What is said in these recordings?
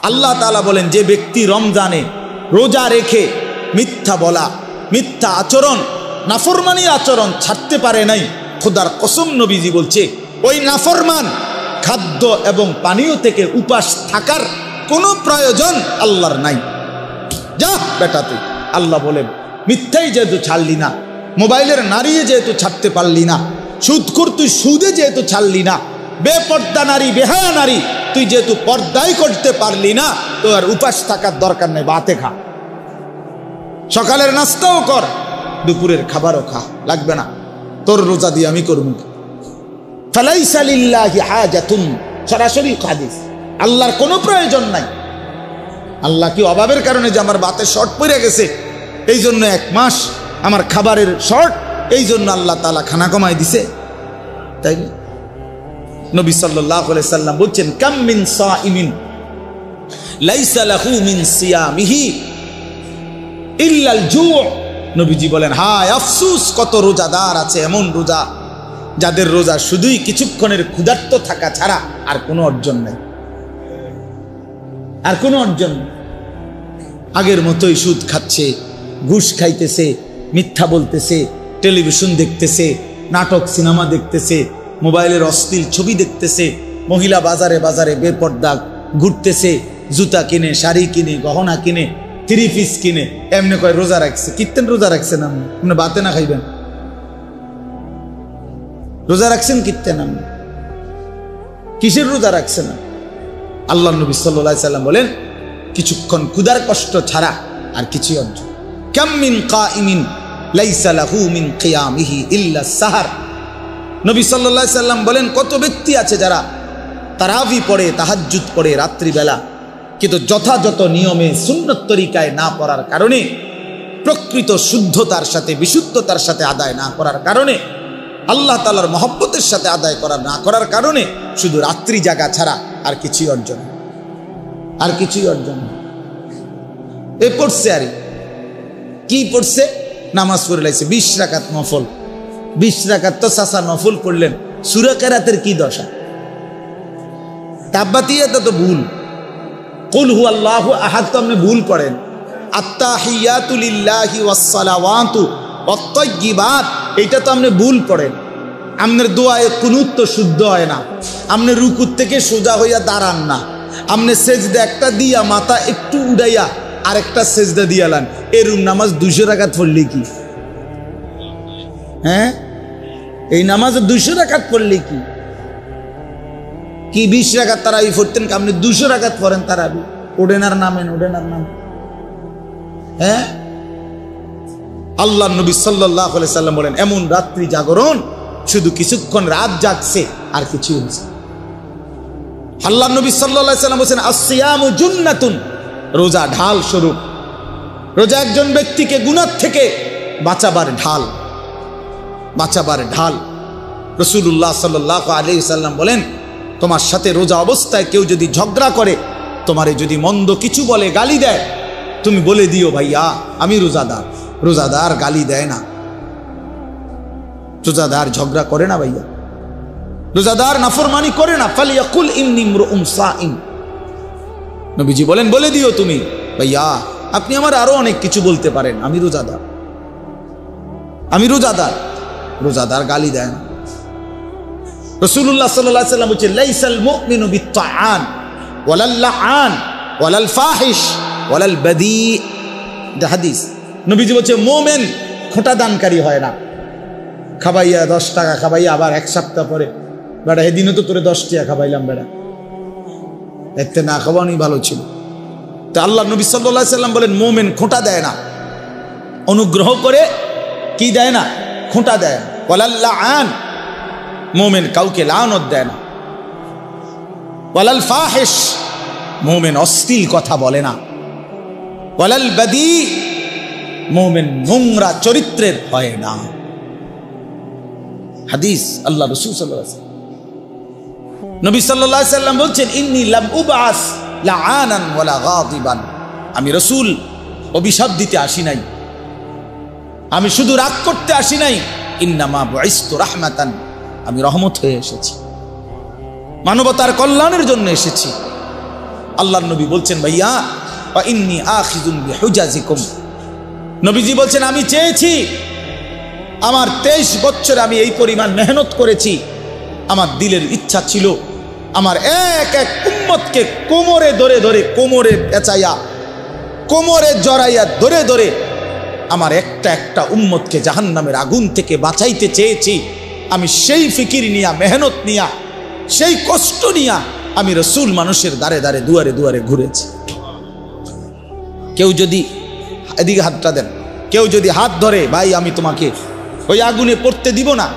আল্লাহ তাআলা বলেন, যে ব্যক্তি রমজানে রোজা রেখে মিথ্যা বলা, মিথ্যা আচরণ, নাফরমানি আচরণ ছাড়তে পারে নাই, খোদার কসম নবীজি বলছে ওই নাফরমান খাদ্য এবং পানীয় থেকে উপাস থাকার কোনো প্রয়োজন আল্লাহর নাই। যা বেটা তুই, আল্লাহ বলেন মিথ্যাই যেহেতু ছাড়লি না, মোবাইলের নারীয়ে যেহেতু ছাড়তে পারলি না, সুদখোর তুই সুদে যেহেতু ছাড়লি না, বেপর্দা নারী, বেহায়া নারী তুই যেহেতু পর্দাই করতে পারলি না, তো আর উপাস থাকার দরকার নেই, বাতে খা, সকালের নাস্তাও কর, দুপুরের খাবারও খা, লাগবে না, তোর রোজা দিয়ে আমি করব। ফালাইসা লিল্লাহি হাজাতুন, সরাসরি হাদিস, আল্লাহর কোনো প্রয়োজন নাই। আল্লাহ কি অভাবের কারণে যে আমার বাতে শর্ট পড়ে গেছে এই জন্য 1 মাস আমার খাবারের শর্ট, এই জন্য আল্লাহ তাআলা খানা কমাই দিছে? তাই না? নবী সাল্লাল্লাহু আলাইহি সাল্লাম বলছেন, কাম মিন সাইমিন লাইসা লাহু মিন সিয়ামিহি ইল্লাল জু'। নবীজি বলেন, হায় আফসোস, কত রোজাদার আছে এমন রোজা যাদের রোজা শুধুই কিছুক্ষণের ক্ষুধার্ত থাকা ছাড়া আর কোনো অর্জন নাই, আর কোনো অর্জন নেই। আগের মতোই সুদ খাচ্ছে, ঘুষ খাইতেছে, মিথ্যা বলতেছে, টেলিভিশন দেখতেছে, নাটক সিনেমা দেখতেছে, মোবাইলের অশ্লীল ছবি দেখতেছে, মহিলা বাজারে বাজারে বেপর্দা ঘুরতেছে, জুতা কিনে, শাড়ি কিনে, গহনা কিনে, 3 পিস কিনে, এমনি কয় রোজা রাখছে। কিত্তেন রোজা রাখছেন আপনি বাতে না খাইবেন? রোজা রাখছেন কিত্তেন আপনি? কিসের রোজা রাখছেন? আল্লাহ নবী সাল্লাল্লাহু আলাইহি সাল্লাম বলেন, কিছুক্ষণ ক্ষুধার কষ্ট ছাড়া আর কিছু অর্জন। কাম মিন কাইমিন লাইসা লাহু মিন কিয়ামিহি ইল্লা সাহার। নবী সাল্লাল্লাহু আলাইহি সাল্লাম বলেন, কত ব্যক্তি আছে যারা তারাবি পড়ে, তাহাজ্জুদ পড়ে রাত্রিবেলা, কিন্তু যথাযথ নিয়মে সুন্নত তরিকায় না পড়ার কারণে, প্রকৃত শুদ্ধতার সাথে বিশুদ্ধতার সাথে আদায় না করার কারণে, আল্লাহ তাআলার মহব্বতের সাথে আদায় না করার কারণে শুধু রাত্রি জাগা ছাড়া আর কিছুই অর্জন, আর কিছুই অর্জন। এ পড়ছে, আর কি পড়ছে? নামাজ পড়ে লাইছে 20 রাকাত নফল। 20 রাকাত তো চাচা নফল পড়লেন, সূরা কেরাতের কি দশা? তাব্বাতিয়াত তো ভুল, কুল হুয়াল্লাহু আহাদ তো আপনি ভুল পড়েন, আত্তাহিয়াতু লিল্লাহি ওয়াস সালাওয়াতু ওয়াত তাইয়্যিবাত এটা তো আপনি ভুল পড়েন। আপনার দোয়ায়ে কুনুত তো শুদ্ধ হয় না, আপনি রুকুর থেকে সোজা হইয়া দাঁড়ান না, আপনি সেজদা একটা দিয়া মাথা একটু উড়াইয়া আরেকটা সেজদা দিয়ালান, এরকম নামাজ 200 রাকাত পড়লে কি? হ্যাঁ, এই নামাজে 200 রাকাত পড়লে কি? 20 রাকাত তারাবি পড়তেন, আপনি 200 রাকাত পড়েন তারাবি, ওডেনার নামেন, ওডেনার নাম। হ্যাঁ, আল্লাহ নবী সাল্লাল্লাহু আলাইহি সাল্লাম বলেন, এমন রাত্রি জাগরণ, শুধু কিছুক্ষণ রাত জাগছে আর কিছু হচ্ছে। আল্লাহ নবী সাল্লাল্লাহু আলাইহি সাল্লাম বলেন, আসসিয়ামু জুন্নাতুন, রোজা ঢাল স্বরূপ। রোজা একজন ব্যক্তিকে গুনাহ থেকে বাঁচাবার ঢাল, বাঁচাবার ঢাল। রাসূলুল্লাহ সাল্লাল্লাহু আলাইহি সাল্লাম বলেন, তোমার সাথে রোজা অবস্থায় কেউ যদি ঝগড়া করে, তোমারে যদি মন্দ কিছু বলে, গালি দেয়, তুমি বলে দিও, ভাইয়া আমি রোজাদার। রোজাদার গালি দেয় না, রোজাদার ঝগড়া করে না, ভাইয়া রোজাদার নাফরমানি করে না। ফালিয়াকুল ইন্নী ইমরুউন সাইম, নবীজি বলেন, বলে দিও তুমি, ভাইয়া আপনি আমার আরো অনেক কিছু বলতে পারেন, আমি রোজাদার, আমি রোজাদার। রোজাদার গালি দেয় না। রাসূলুল্লাহ সাল্লাল্লাহু আলাইহি ওয়াসাল্লাম বলেন, লাইসাল মুমিনু বিত্তাআন ওয়ালাল লাআন ওয়ালাল ফাহিশ ওয়ালাল বাদী। এটা হাদিস। নবীজি বলেন, মুমিন খোঁটা দানকারী হয় না। খাবাইয়া 10 টাকা খাবাইয়া আবার 1 সপ্তাহ পরে, বেটা এদিনও তো তোরে 10 টাকা খাবাইলাম, বেটা এতে না খাওয়ানোই ভালো ছিল। তো আল্লাহ নবী সাল্লাল্লাহু আলাইহি ওয়াসাল্লাম বলেন, মুমিন খোঁটা দেয় না, অনুগ্রহ করে কি দেয় না? খোঁটা দেয় না। ওয়ালাল লাআন, মুমিন কাউকে লানত দেয় না। ওয়ালাল ফাহিশ, মুমিন অশ্লীল কথা বলে না। ওয়ালাল বাদী, মুমিন নোংরা চরিত্রের হয় না। হাদিস আল্লাহ রাসূল সাল্লাল্লাহু আলাইহি ওয়াসাল্লাম। নবী সাল্লাল্লাহু আলাইহি ওয়াসাল্লাম বলছেন, ইন্নী লাম উবআস লাআনান ওয়ালা গাদিবান, আমি রাসূল অভিশাপ দিতে আসি নাই, আমি শুধু রাগ করতে আসি নাই। ইন্নামা বুইসতু রাহমাতান, আমি রহমত হয়ে এসেছি, মানবতার কল্যাণের জন্য এসেছি। আল্লাহর নবী বলছেন ভাইয়া ওয়া ইন্নী আখিযুন বিহুজাজিকুম, নবীজি বলছেন আমি চেয়েছি, আমার 23 বছর আমি এই পরিমাণ মেহনত করেছি, আমার দিলের ইচ্ছা ছিল আমার এক এক উম্মতকে কোমরে ধরে ধরে, কোমরে পেঁচাইয়া, কোমরে জড়াইয়া ধরে ধরে আমার একটা একটা উম্মতকে জাহান্নামের আগুন থেকে বাঁচাইতে চেয়েছি। আমি সেই ফিকির নিয়া, মেহনত নিয়া, সেই কষ্ট নিয়া আমি রসুল মানুষের দ্বারে দ্বারে, দুয়ারে দুয়ারে ঘুরেছি। কেউ যদি, এদিকে হাতটা দেন, কেউ যদি হাত ধরে ভাই আমি তোমাকে ওই আগুনে পড়তে দিব না,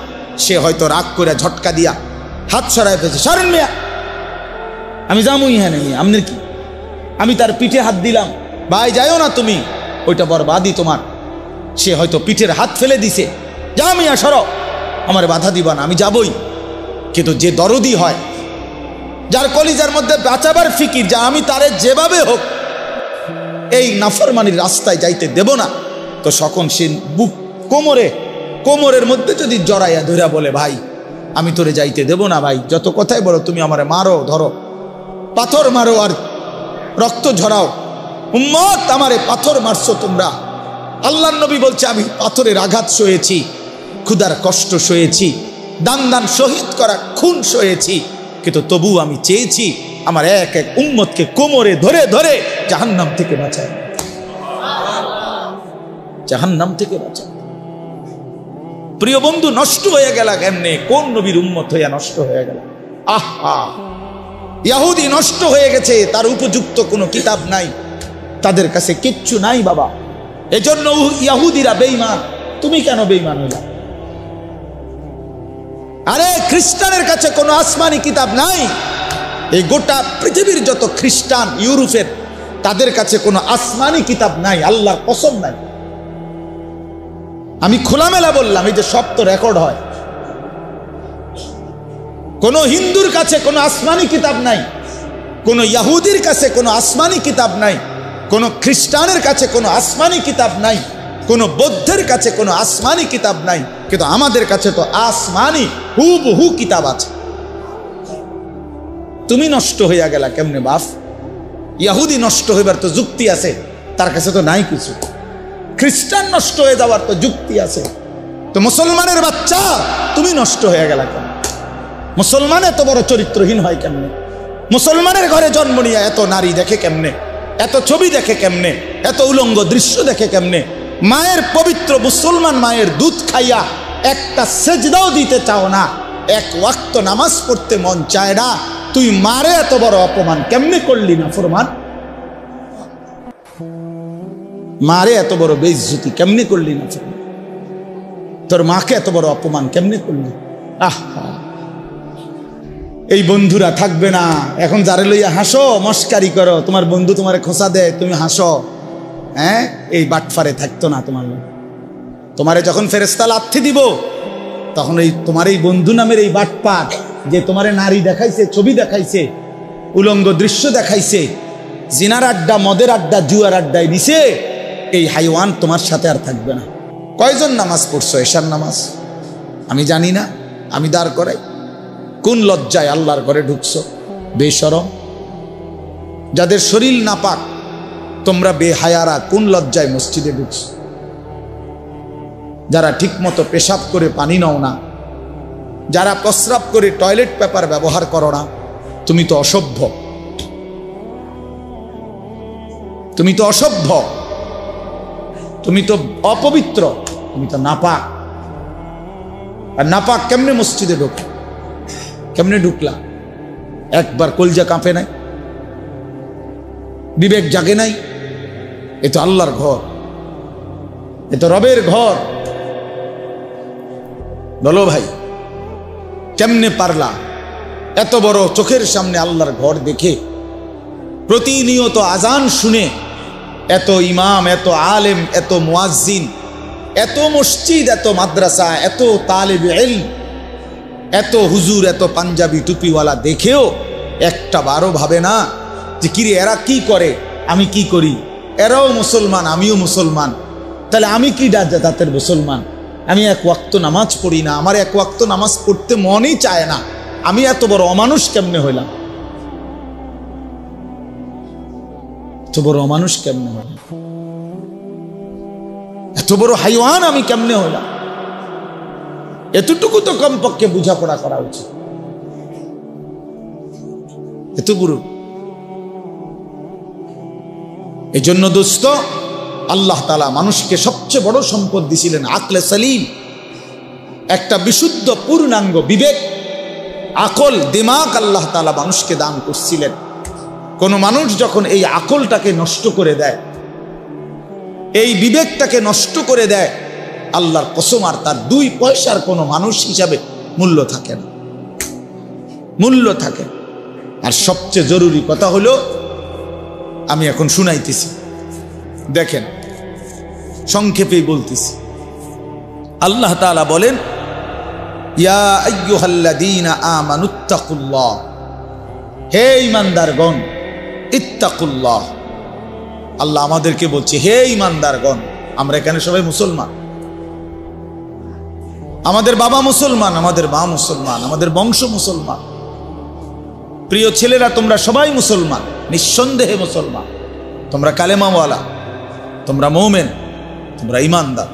সে হয়তো রাগ করে ঝটকা দিয়া হাত সরাই ফেলছে, সরেন মিয়া, আমি যামই হ্যাঁ নেই আপনার কি, আমি তার পিঠে হাত দিলাম, ভাই যাইও না তুমি, ওইটা বরবাদি তোমার। সে হয়তো পিঠের হাত ফেলে দিছে, যা মিয়া সরো, আমার বাধা দিবা না, আমি যাবই। কিন্তু যে দরদি হয়, যার কলিজার মধ্যে বাঁচাবার ফিকির, যা আমি তারে যেভাবে হোক এই নাফরমানির রাস্তায় যাইতে দেব না, তো সকল সে বুক কোমরের মধ্যে যদি জড়াইয়া ধরা বলে ভাই আমি তোরে যাইতে দেব না, ভাই যত কথাই বলো, তুমি আমারে মারো, ধরো, পাথর মারো আর রক্ত ঝরাও, উম্মত আমারে পাথর মারছো তোমরা। আল্লাহর নবী বলছে আমি পাথরের আঘাত সয়েছি, ক্ষুধার কষ্ট সয়েছি, দান দান শহীদ করা খুন সয়েছি, কিন্তু তবু আমি চেয়েছি আমার এক এক উম্মতকে কোমরে ধরে ধরে জাহান্নাম থেকে বাঁচায়, জাহান্নাম থেকে বাঁচায়। প্রিয় বন্ধু, নষ্ট হয়ে গেল কেমনে? কোন নবীর উম্মত হইয়া নষ্ট হয়ে গেল? আহা, ইহুদি নষ্ট হয়ে গেছে, তার উপযুক্ত কোনো কিতাব নাই, তাদের কাছে কিচ্ছু নাই বাবা। এজন্য ইহুদিরা বেঈমান, তুমি কেন বেঈমান হইলা? আরে খ্রিস্টানের কাছে কোনো আসমানি কিতাব নাই, এই গোটা পৃথিবীর যত খ্রিস্টান ইউরোপের, তাদের কাছে কোনো আসমানি কিতাব নাই, আল্লাহর কসম নাই। আমি খোলামেলা বললাম, এই যে সব তো রেকর্ড হয়। কোন হিন্দুর কাছে কোনো আসমানি কিতাব নাই, কোন ইহুদির কাছে কোনো আসমানি কিতাব নাই, কোন খ্রিস্টানের কাছে কোনো আসমানি কিতাব নাই, কোন বৌদ্ধের কাছে কোনো আসমানি কিতাব নাই, কিন্তু আমাদের কাছে তো আসমানি হুবহু কিতাব আছে। তুমি নষ্ট হইয়া গেলা কেমনে বাপ? ইহুদি নষ্ট হইবার তো যুক্তি আছে, তার কাছে তো নাই কিছু। খ্রিস্টান নষ্ট হয়ে যাওয়ার তো যুক্তি আছে, তো মুসলমানের বাচ্চা তুমি নষ্ট হয়ে গেলা কেন? মুসলমান এত বড় চরিত্রহীন হয় কেমনে? মুসলমানের ঘরে জন্ম নিয়ে এত নারী দেখে কেমনে, এত ছবি দেখে কেমনে, এত উলঙ্গ দৃশ্য দেখে কেমনে? মায়ের পবিত্র মুসলমান মায়ের দুধ খাইয়া একটা সেজদাও দিতে চাও না, এক ওয়াক্ত নামাজ পড়তে মন চায় না, তুই মারে এত বড় অপমান কেমনে করলি না ফরমান? মারে এত বড় বেইজ্জতি কেমনে করলি না? তোর মাকে এত বড় অপমান কেমনে করলি? আহা, এই বন্ধুরা থাকবে না এখন, যারে লইয়া হাসো, মস্কারি করো, তোমার বন্ধু তোমারে খোঁচা দেয়, তুমি হাসো, হ্যাঁ, এই বাটফারে থাকতো না তোমার। তোমারে যখন ফেরেশতা লাথি দিব, তখন এই তোমার এই বন্ধু নামের এই বাটপার, যে তোমারে নারী দেখাইছে, ছবি দেখাইছে, উলঙ্গ দৃশ্য দেখাইছে, জিনার আড্ডা, মদের আড্ডা, জুয়ার আড্ডায় নিছে, এই হাইওয়ান তোমার সাথে আর থাকবে না। কয়জন নামাজ পড়ছো এশার নামাজ? আমি জানি না, আমি দাঁড় করাই। কোন লজ্জায় আল্লাহর ঘরে ঢুকছো বেশরম? যাদের শরীর নাপাক, তোমরা বেহায়ারা, কোন লজ্জায় মসজিদে ঢুকছো? যারা ঠিক মতো পেশাব করে পানি নাও না, যারা প্রস্রাব করে টয়লেট পেপার ব্যবহার করো না, তুমি তো অসভ্য, তুমি তো অসভ্য, তুমি তো অপবিত্র, তুমি তো নাপাক। আর নাপাক কেমনে মসজিদে ঢোকে? কেমনে ঢুকলা? একবার কলজা কাঁপে নাই? বিবেক জাগে নাই? এ তো আল্লাহর ঘর, এ তো রবের ঘর। বলো ভাই, কেমনে পারলা এত বড় চোখের সামনে আল্লাহর ঘর দেখে, প্রতিনিয়ত আজান শুনে, এত ইমাম, এত আলেম, এত মুয়াজ্জিন, এত মসজিদ, এত মাদ্রাসা, এত তালিবে ইলম, এত হুজুর, এত পাঞ্জাবি টুপিওয়ালা দেখেও একটা বারো ভাবে না যে কিরে এরা কি করে, আমি কি করি? এরাও মুসলমান, আমিও মুসলমান, তাহলে আমি কি জাতের মুসলমান? আমি এক ওয়াক্ত নামাজ পড়ি না, আমার এক ওয়াক্ত নামাজ পড়তে মনই চায় না, আমি এত বড় অমানুষ কেমনে হইলাম? এত বড় অমানুষ কেমনে হলাম, এত বড় হাইওয়ান আমি কেমনে হলাম? এতটুকু তো কমপক্ষে বোঝাপড়া করা উচিত। এত বড়। এই জন্য দোস্ত, আল্লাহ তাআলা মানুষকে সবচেয়ে বড় সম্পদ দিছিলেন আকলে সালিম, একটা বিশুদ্ধ পূর্ণাঙ্গ বিবেক, আকল, দিমাগ আল্লাহ তাআলা মানুষকে দান করছিলেন। কোন মানুষ যখন এই আকলটাকে নষ্ট করে দেয়, এই বিবেকটাকে নষ্ট করে দেয়, আল্লাহর কসম আর তার 2 পয়সার কোনো মানুষ হিসাবে মূল্য থাকে না, মূল্য থাকে। আর সবচেয়ে জরুরি কথা হলো, আমি এখন শুনাইতেছি, দেখেন সংক্ষেপেই বলতেছি। আল্লাহ তাআলা বলেন, ইয়া আইয়ুহাল্লাযীনা আমানুত্তাকুল্লাহ, হে ঈমানদারগণ, ইত্তাকুল্লাহ। আল্লাহ আমাদেরকে বলছে, হে ঈমানদারগণ। আমরা এখানে সবাই মুসলমান, আমাদের বাবা মুসলমান, আমাদের মা মুসলমান, আমাদের বংশ মুসলমান। প্রিয় ছেলেরা, তোমরা সবাই মুসলমান, নিঃসন্দেহে মুসলমান। তোমরা কালেমাওয়ালা, তোমরা মুমিন, তোমরা ঈমানদার।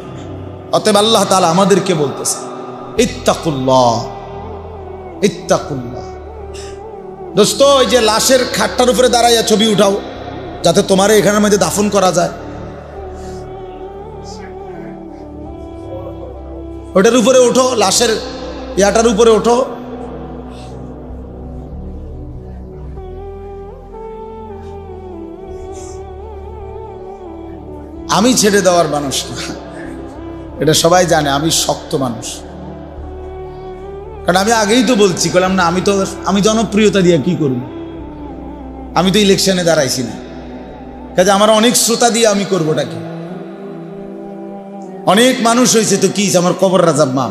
অতএব আল্লাহ তাআলা আমাদেরকে বলতেছে, ইত্তাকুল্লাহ, ইত্তাকুল্লাহ। দোস্ত, ওই যে লাশের খাটটার উপরে দাঁড়াইয়া ছবি উঠাও, যাতে তোমারে এখানের মধ্যে দাফন করা যায়, ওটার উপরে ওঠো, লাশের ইয়াটার উপরে ওঠো। আমি ছেড়ে দেওয়ার মানুষ না, এটা সবাই জানে। আমি শক্ত মানুষ, কারণ আমি আগেই তো বলছি, বললাম না আমি জনপ্রিয়তা দিয়ে কি করব? আমি তো ইলেকশনে দাঁড়াইছি না, কাজে আমার অনেক শ্রোতা দিয়ে আমি করবোটা কি? অনেক মানুষ হয়েছে তো কি, আমার কবর রাজাব মা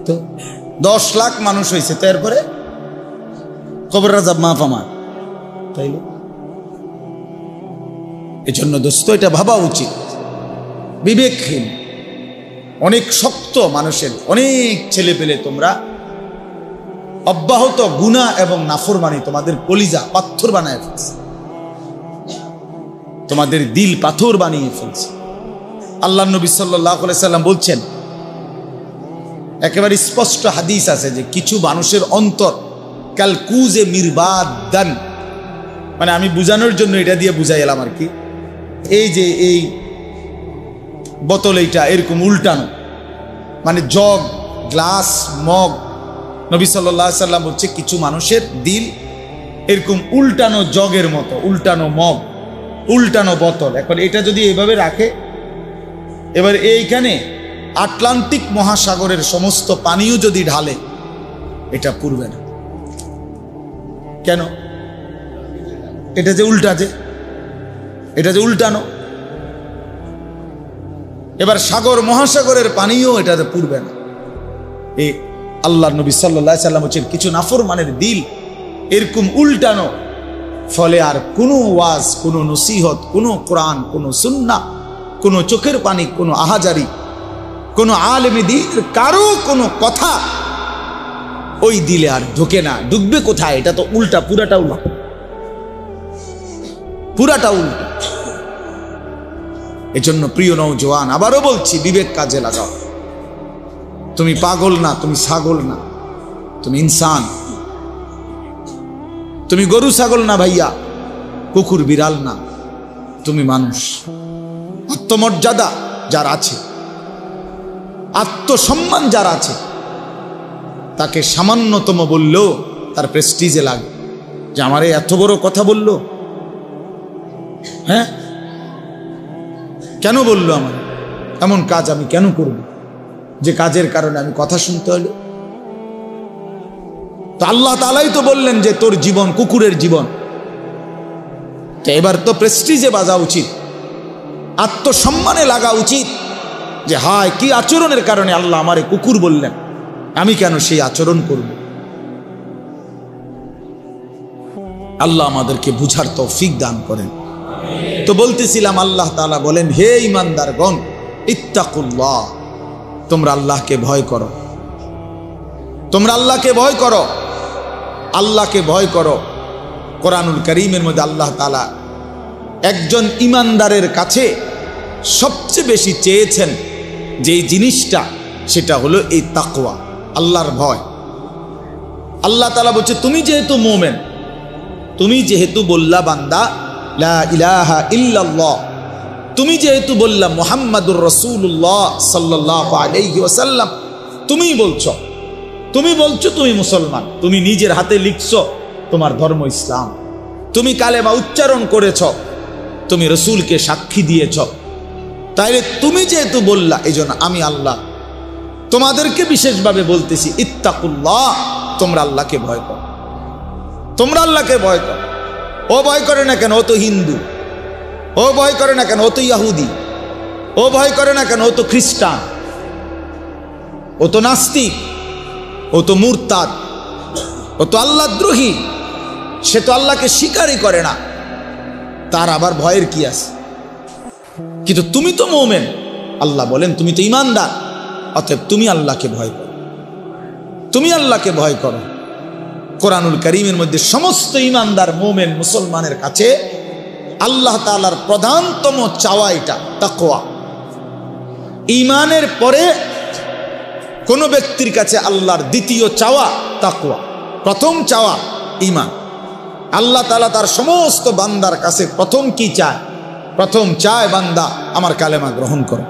তো 10 লাখ মানুষ হয়েছে, তো এরপরে কবর রাজাব মাফ আমার, তাইলে এই জন্য দোস্ত, এটা ভাবা উচিত। বিবেকহীন অনেক শক্ত মানুষের অনেক ছেলে পেলে তোমরা অব্যাহত গুনাহ এবং নাফরমানি তোমাদের কলিজা পাথর বানায় ফেলছে, তোমাদের দিল পাথর বানিয়ে ফেলছে। আল্লাহ নবী সাল্লাল্লাহু আলাইহি সাল্লাম বলছেন, একেবারে স্পষ্ট হাদিস আছে যে কিছু মানুষের অন্তর কাল কুজে মিরবাদান, মানে আমি বুঝানোর জন্য এটা দিয়ে বুঝাই এলাম আর কি। এই যে এই বোতল, এইটা এরকম উল্টানো, মানে জগ, গ্লাস, মগ। নবী সাল্লাল্লাহু আলাইহি সাল্লাম বলছে কিছু মানুষের দিল এরকম উল্টানো জগের মতো, উল্টানো মগ, উল্টানো বোতল। এখন এটা যদি এইভাবে রাখে, এবার এইখানে আটলান্টিক মহাসাগরের সমস্ত পানিও যদি ঢালে, এটা পুরবে না। কেন? এটা যে উল্টা, এটা যে উল্টানো। এবার সাগর মহাসাগরের পানিও এটাতে পুরবে না। এই আল্লাহর নবী সাল্লাল্লাহু আলাইহি সাল্লাম বলেন কিছু নাফরমানের দিল এরকম উল্টানো, ফলে আর কোনো ওয়াজ, কোনো নসিহত, কোনো কোরআন, কোনো সুন্নাহ, কোনো চোখের পানি, কোনো আহাজারি, কোনো আলেমে দ্বীন কারো কোনো কথা ওই দিলে আর ঢোকে না। ঢুকবে কোথায়? এটা তো উল্টা, পুরাটা উল্টা, পুরাটা উল্টা। এজন্য প্রিয় নওজোয়ান, আবারও বলছি, বিবেক কাজে লাগাও। তুমি পাগল না, তুমি ছাগল না, তুমি ইনসান। তুমি গরু ছাগল না ভাইয়া, কুকুর বিড়াল না, তুমি মানুষ। আত্মমর্যাদা যার আছে, আত্মসম্মান যার আছে, তাকে সামান্যতম বললেও তার প্রেস্টিজে লাগে যে আমারে এত বড় কথা বললো। হ্যাঁ, কেন বললো? আমার এমন কাজ আমি কেন করব যে কাজের কারণে আমি কথা শুনতে হলো? তো আল্লাহ তাআলাই তো বললেন যে তোর জীবন কুকুরের জীবন। তো এবার তো প্রেস্টিজে বাজা উচিত, আত্মসম্মানে লাগা উচিত যে হায় কি আচরণের কারণে আল্লাহ আমারে কুকুর বললেন, আমি কেন সেই আচরণ করব? আল্লাহ আমাদেরকে বুঝার তৌফিক দান করেন। তো বলতেছিলাম, আল্লাহ তাআলা বলেন, হে ঈমানদারগণ, ইত্তাকুল্লাহ, তোমরা আল্লাহকে ভয় করো, তোমরা আল্লাহকে ভয় করো, আল্লাহকে ভয় করো। কোরআনুল কারীমের মধ্যে আল্লাহ তাআলা একজন ইমানদারের কাছে সবচেয়ে বেশি চেয়েছেন যে জিনিসটা, সেটা হলো এই তাকওয়া, আল্লাহর ভয়। আল্লাহ তাআলা বলছে, তুমি যেহেতু মুমিন, তুমি যেহেতু বললা বান্দা লা ইলাহা ইল্লাল্লাহ, তুমি যেহেতু বললা মুহাম্মাদুর রাসূলুল্লাহ সাল্লাল্লাহু আলাইহি ওয়াসাল্লাম, তুমি বলছো তুমি মুসলমান, তুমি নিজের হাতে লিখছো তোমার ধর্ম ইসলাম, তুমি কালেমা উচ্চারণ করেছ, তুমি রসুলকে সাক্ষী দিয়েছ, তাইলে তুমি যেহেতু বললা, এজন্য আমি আল্লাহ তোমাদেরকে বিশেষভাবে বলতেছি, ইত্তাকুল্লাহ, তোমরা আল্লাহকে ভয় করো, তোমরা আল্লাহকে ভয় করো। ও ভয় করে না কেন? ও তো হিন্দু। ও ভয় করে না কেন? ও তো ইহুদি। ও ভয় করে না কেন? ও তো খ্রিস্টান, ও তো নাস্তিক, ও তো মুরতাদ, ও তো আল্লাহদ্রোহী, সে তো আল্লাহকে স্বীকারই করে না, তার আবার ভয়ের কি আছে? কিন্তু তুমি তো মুমিন, আল্লাহ বলেন তুমি তো ঈমানদার, অতএব তুমি আল্লাহকে ভয় করো, তুমি আল্লাহকে ভয় করো। কোরআনুল কারীমের মধ্যে সমস্ত ঈমানদার মুমিন মুসলমানের কাছে আল্লাহ তাআলার প্রধানতম চাওয়া এটা তাকওয়া। ঈমানের পরে কোন ব্যক্তির কাছে আল্লাহর দ্বিতীয় চাওয়া তাকওয়া, প্রথম চাওয়া ঈমান। আল্লাহ তাআলা তার সমস্ত বান্দার কাছে প্রথম কি চায়? প্রথম চায়, বান্দা আমার কালেমা গ্রহণ করো,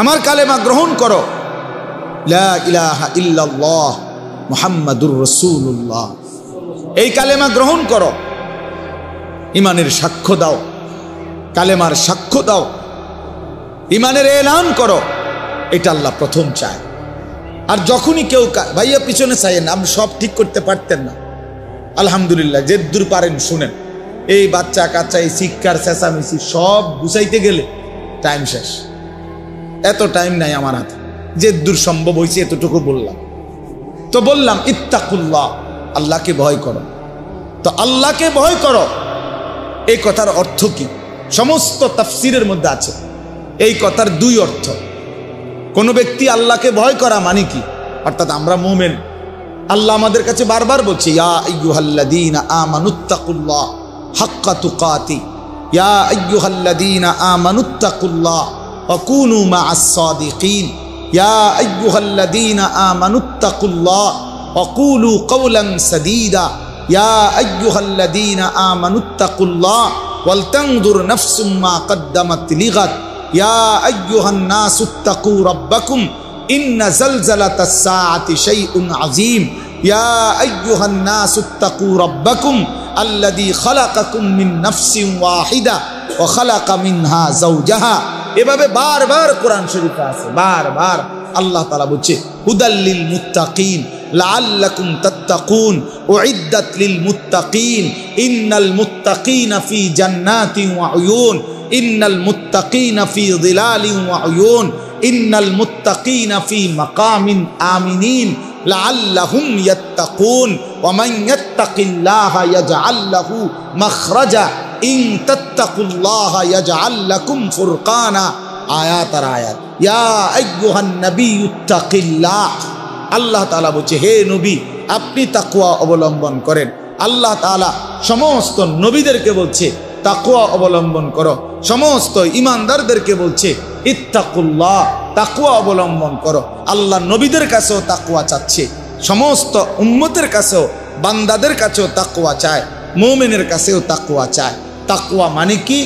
আমার কালেমা গ্রহণ করো, লা ইলাহা ইল্লাল্লাহ মুহাম্মাদুর রাসূলুল্লাহ, এই কালেমা গ্রহণ করো, ঈমানের সাক্ষ্য দাও, কালেমার সাক্ষ্য দাও, ঈমানের এলান করো, এটা আল্লাহ প্রথম চায়। আর যখনই কেউ, ভাইয়া পিছনে চাইেন, আপনি সব ঠিক করতে পারতেন না, আলহামদুলিল্লাহ যে দূর পারেন শুনেন। এই বাচ্চা কাচ্চা, এই শিক্ষার চেঁচামেচি সব গুছাইতে গেলে টাইম শেষ, এত টাইম নাই আমার হাতে, যে দূর সম্ভব হয়েছে এতটুকু বললাম। তো বললাম ইত্তাকুল্লাহ, আল্লাহকে ভয় করো। তো আল্লাহকে ভয় করো, এই কথার অর্থ কি? সমস্ত তাফসীরের মধ্যে আছে এই কথার দুই অর্থ। কোন ব্যক্তি আল্লাহকে ভয় করা মানে কি? অর্থাৎ আমরা মুমিন, আল্লাহ আমাদের কাছে বারবার বলছে, ইয়া আইয়ুহাল্লাযীনা আমানুত্তাকুল্লাহ হাক্কা তুকাতি, ইয়া আইয়ুহাল্লাযীনা আমানুত্তাকুল্লাহ ওয়া কুনু মা'আস সাদিকিন, ইয়া আইয়ুহাল্লাযীনা আমানুত্তাকুল্লাহ ওয়া কুলু কাওলান সাদীদা, ইয়া আইয়ুহাল্লাযীনা আমানুত্তাকুল্লাহ ওয়াল তানজুর নাফসুম মা কদ্দামাত লিগাদ, ইয়া আইয়ুহান নাসুত্তাকু রাব্বাকুম ইন্না যালযালাতাস সাআতি শাইউন আযীম, ইয়া আইয়ুহান নাসুত্তাকু রাব্বাকুম আল্লাযী খালাকাকুম মিন নাফসিন ওয়াহিদা ওয়া খালাকা মিনহা যাওজাহা। এভাবে বারবার কোরআন শরীফে আছে, বারবার আল্লাহ তাআলা বলছে হুদাল্লিল মুত্তাকিন লাআল্লাকুম তাত্তাকুন উইদ্দাত লিল মুত্তাকিন ইন্নাল মুত্তাকিনা ফি জান্নাতিন ওয়া উয়ুন ইন্নাল মুত্তাকিনা ফি যিলালিন ওয়া উয়ুন ইন্নাল মুত্তাকিনা ফি মাকামিন আমিনিন লাআল্লাহুম ইয়াত্তাকুন ওয়া মান ইয়াত্তাকিল্লাহা ইয়াজআল লাহু মাখরাজা ইন তাত্তাকুল্লাহা ইয়াজআল লাকুম ফুরকানা। আয়াত আর আয়াত। ইয়া আইয়ুহান নাবিয়্যুত্তাকিল্লাহ, আল্লাহ তাআলা বলছে হে নবী আপনি তাকওয়া অবলম্বন করেন। আল্লাহ তাআলা সমস্ত নবীদেরকে বলছে তাকওয়া অবলম্বন করো, সমস্ত ঈমানদারদেরকে বলছে ইত্তাকুল্লাহ, তাকওয়া অবলম্বন করো। আল্লাহ নবীদের কাছেও তাকওয়া চাচ্ছে, সমস্ত উম্মতের কাছেও, বান্দাদের কাছেও তাকওয়া চায়, মুমিনের কাছেও তাকওয়া চায়। তাকওয়া মানে কি?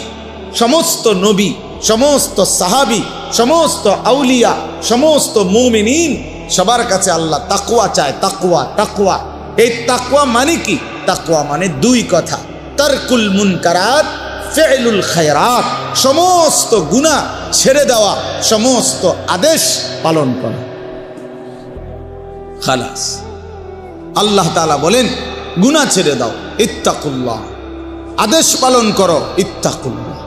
সমস্ত নবী, সমস্ত সাহাবী, সমস্ত আউলিয়া, সমস্ত মুমিনিন সবার কাছে আল্লাহ তাকওয়া চায়। তাকওয়া, তাকওয়া, এই তাকওয়া মানে কি? তাকওয়া মানে দুই কথা, তারকুল মুনকারাত ফি'লুল খায়রাত, সমস্ত গুনাহ ছেড়ে দেওয়া, সমস্ত আদেশ পালন করা। খালাস। আল্লাহ তাআলা বলেন গুনাহ ছেড়ে দাও, ইত্তাকুল্লাহ, আদেশ পালন করো, ইত্তাকুল্লাহ।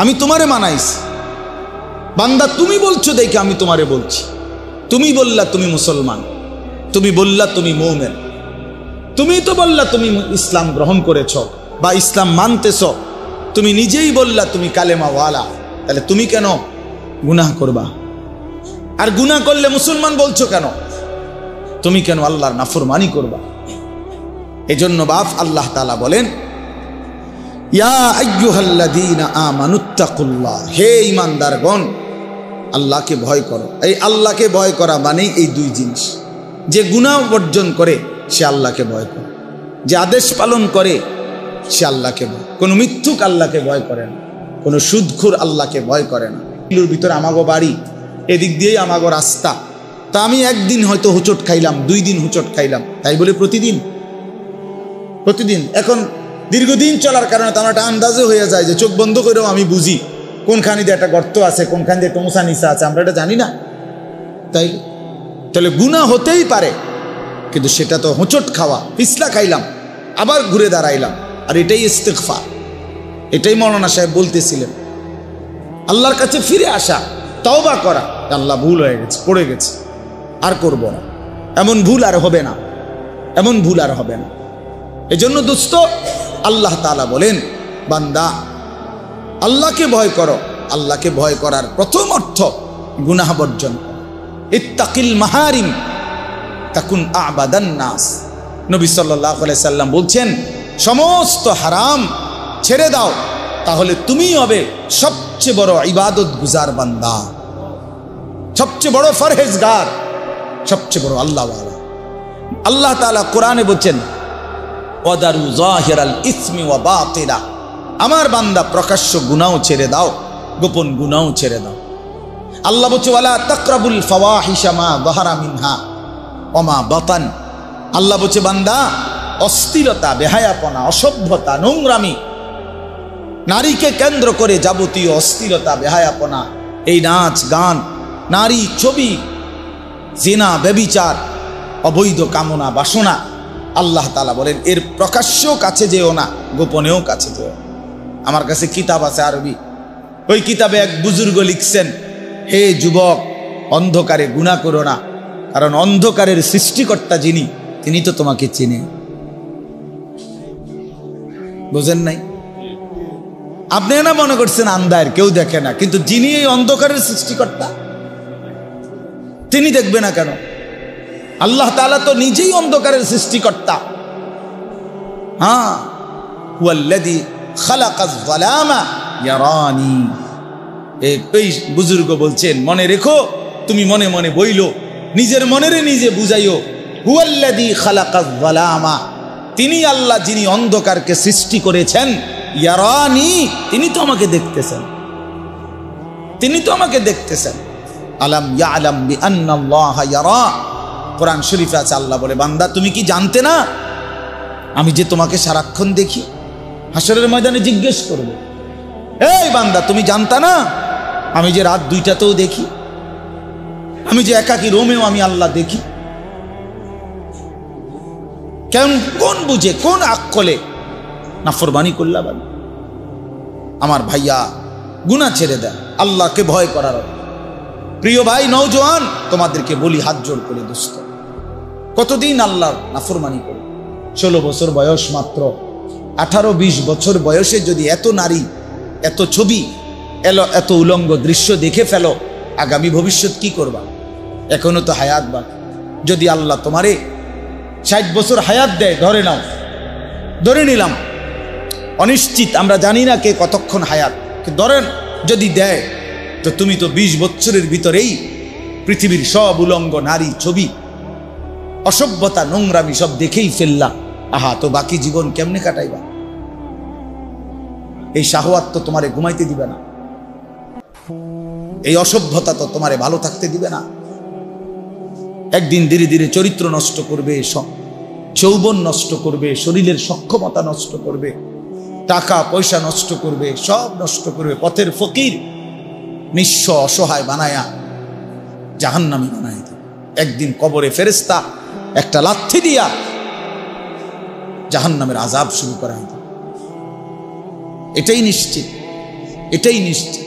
আমি তোমারে মানাইছি বান্দা, তুমি বলছো দেখে আমি তোমারে বলছি। তুমি বললা তুমি মুসলমান, তুমি বললা তুমি মুমিন, তুমি তো বললা তুমি ইসলাম গ্রহণ করেছ বা ইসলাম মানতেছ, তুমি নিজেই বললা তুমি কালেমাওয়ালা, তাহলে তুমি কেন গুনাহ করবা? আর গুনাহ করলে মুসলমান বলছো কেন? তুমি কেন আল্লাহর নাফরমানি করবা? এজন্য বাপ আল্লাহ তাআলা বলেন ইয়া আইয়ুহাল্লাযীনা আমানুত্তাকুল্লাহ, হে ঈমানদারগণ আল্লাহকে ভয় করো। এই আল্লাহকে ভয় করা মানে এই দুই জিনিস। যে গুনাহ বর্জন করে সে আল্লাহকে ভয় করে, যে আদেশ পালন করে সে আল্লাহকে ভয়। কোনো মিথ্যুক আল্লাহকে ভয় করে না, কোনো সুদখোর আল্লাহকে ভয় করে না। এগুলোর ভিতরে আমাগো বাড়ি, এদিক দিয়েই আমাগো রাস্তা। তা আমি একদিন হয়তো হুচট খাইলাম, 2 দিন হুচট খাইলাম, তাই বলে প্রতিদিন এখন দীর্ঘদিন চলার কারণে তো আমার একটা আন্দাজে হয়ে যায় যে চোখ বন্ধ করেও আমি বুঝি কোনখানে দিয়ে একটা গর্ত আছে, কোনখান দিয়ে টোমসা নিচা আছে, আমরা এটা জানি না। তাহলে গুনাহ হতেই পারে, কিন্তু সেটা তো হোঁচট খাওয়া, পিছলা খাইলাম আবার ঘুরে দাঁড়াইলাম। আর এটাই ইস্তিগফার, এটাই মৌলানা সাহেব বলতেছিলেন। আল্লাহর কাছে ফিরে আসা, তওবা করা, আল্লাহ ভুল হয়ে গেছে, পড়ে গেছে, আর করব না, এমন ভুল আর হবে না, এমন ভুল আর হবে না। এজন্য দোস্ত আল্লাহ তাআলা বলেন, বান্দা আল্লাহকে ভয় করো। আল্লাহকে ভয় করার প্রথম অর্থ গুনাহ বর্জন। ইত্তাকিল মাহারিম তাকুন আবাদান নাস। নবী সাল্লাল্লাহু আলাইহি সাল্লাম বলছেন, সমস্ত হারাম ছেড়ে দাও, তাহলে তুমি হবে সবচেয়ে বড় ইবাদত গুজার বান্দা, সবচেয়ে বড় ফরহেজগার, সবচেয়ে বড় আল্লাহওয়ালা। আল্লাহ তাআলা কোরআনে বলছেন, ওয়াদারু যাহিরাল ইসমি ওয়া বাতিলা, আমার বান্দা প্রকাশ্য গুনাহ ছেড়ে দাও, গোপন গুনাহ ছেড়ে দাও। আল্লাহ বলছে, ওয়ালা তাকরাবুল ফাওয়াহিশা মা যাহারা মিনহা ওয়া মা বাতান। আল্লাহ বলছে, বান্দা অশ্লীলতা, বেহায়াপনা, অসভ্যতা, নোংরামি, নারীকে কেন্দ্র করে যাবতীয় অশ্লীলতা, বেহায়াপনা, এই নাচ গান, নারী ছবি, জিনা, ব্যভিচার, অবৈধ কামনা বাসনা, আল্লাহ তাআলা বলেন এর প্রকাশ্যেও কাছে যেও না, গোপনেও কাছে যেও। আমার কাছে কিতাব আছে আরবি, ওই কিতাবে এক বুজুর্গ লিখছেন, হে যুবক, অন্ধকারে গুনাহ করো না, কারণ অন্ধকারের সৃষ্টিকর্তা যিনি, তিনি তো তোমাকে চেনে। বুঝেন নাই? আপনি না মনে করছেন আন্ধার, কেউ দেখে না, কিন্তু যিনি এই অন্ধকারের সৃষ্টিকর্তা, তিনি দেখবে না কেন? আল্লাহ তাআলা তো নিজেই অন্ধকারের সৃষ্টিকর্তা। হ্যাঁ, হুয়াল্লাযী খালাকাজ যালামা ইয়ারানি। এই বুজুর্গ বলছেন, মনে রেখো, তুমি মনে মনে বইলো, নিজের মনেরে নিজে বুঝাইও, হুয়াল্লাযী খালাকাজ যালামা, তিনি আল্লাহ যিনি অন্ধকারকে সৃষ্টি করেছেন, ইয়ারানি, তিনি তো আমাকে দেখতেছেন, তিনি তো আমাকে দেখতেছেন। আলাম ইয়ালাম বিআন্নাল্লাহা ইয়ারা, কোরআন শরীফে আছে, আল্লাহ বলে, বান্দা তুমি কি জানতে না আমি যে তোমাকে সারাক্ষণ দেখি? হাসরের ময়দানে জিজ্ঞেস করব, এই বান্দা তুমি জানতা না আমি যে রাত 2টাতেও দেখি, আমি যে একাকী রোমেও আমি আল্লাহ দেখি? কেন, কোন বুঝে, কোন আকলে নাফরমানি করলা? বান্দা আমার ভাইয়া, গুনাহ ছেড়ে দেয়, আল্লাহকে ভয় করার। প্রিয় ভাই নওজোয়ান, তোমাদেরকে বলি হাত জোড় করে, দোস্ত, কতদিন আল্লাহর নাফরমানি করে? 16 বছর বয়স মাত্র, 18-20 বছর বয়সে যদি এত নারী, এত ছবি, এত উলঙ্গ দৃশ্য দেখে ফেলো, আগামী ভবিষ্যৎ কি করবা? এখনো তো হায়াত বাকি। যদি আল্লাহ তোমারে 60 বছর হায়াত দেয়, ধরে নাও, ধরে নিলাম, অনিশ্চিত, আমরা জানি না কে কতক্ষণ হায়াত, ধরেন যদি দেয়, তো তুমি তো 20 বছরের ভিতরেই পৃথিবীর সব উলঙ্গ নারী ছবি, অসভ্যতা, নোংরামি সব দেখেই ফেললা। আহা, তো বাকি জীবন কেমনে কাটাইবা? এই শাহওয়াত তো তোমারে ঘুমাইতে দিবে না, এই অসভ্যতা তো তোমারে ভালো থাকতে দিবে না। একদিন ধীরে ধীরে চরিত্র নষ্ট করবে, যৌবন নষ্ট করবে, শরীরের সক্ষমতা নষ্ট করবে, টাকা পয়সা নষ্ট করবে, সব নষ্ট করবে। পথের ফকির, নিঃস্ব অসহায় বানায়া জাহান্নামী বানায় দেবে। একদিন কবরে ফেরেশতা একটা লাথি দিয়া জাহান্নামের আযাব শুরু করায় দেবে। এটাই নিশ্চিত, এটাই নিশ্চিত,